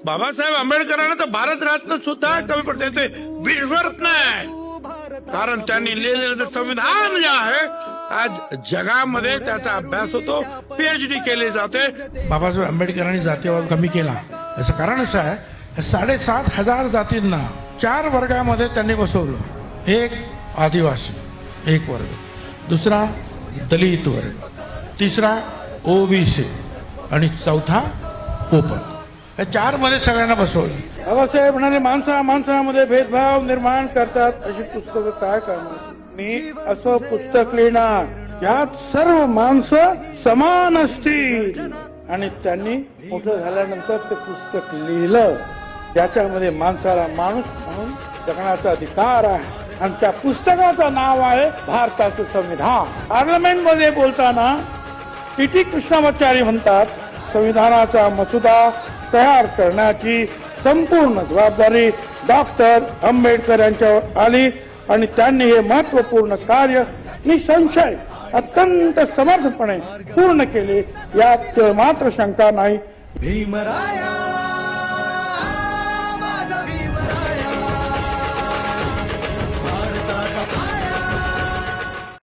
बाबासाहेब आंबेडकरांना तर भारतरत्न सुद्धा कमी पडते, ते विश्वरत्न आहे. कारण त्यांनी लिहिलेलं संविधान जे आहे आज जगामध्ये त्याचा अभ्यास होतो, PhD केली जाते. बाबासाहेब आंबेडकरांनी जातीवाद कमी केला याचं कारण असं आहे, 7,500 जातींना 4 वर्गामध्ये त्यांनी बसवलं. एक आदिवासी एक वर्ग, दुसरा दलित वर्ग, तिसरा OBC आणि चौथा ओपन. या 4 मध्ये सगळ्यांना बसवलं. बाबासाहेब म्हणाले माणसामध्ये भेदभाव निर्माण करतात अशी पुस्तकं काय करणार. मी असं पुस्तक लिहिणार यात सर्व माणसं समान असतील. आणि त्यांनी मोठं झाल्यानंतर ते पुस्तक लिहिलं. त्याच्यामध्ये माणसाला माणूस म्हणून जगण्याचा अधिकार आहे. आणि त्या पुस्तकाचं नाव आहे भारताचं संविधान. पार्लमेंट मध्ये बोलताना TT कृष्णामाचारी म्हणतात, संविधानाचा मसुदा तयार करण्याची संपूर्ण जबाबदारी डॉक्टर आंबेडकर यांच्यावर आली आणि त्यांनी हे महत्वपूर्ण कार्य निसंशय अत्यंत समर्थपणे पूर्ण केले, यात मात्र शंका नाही. भीमराया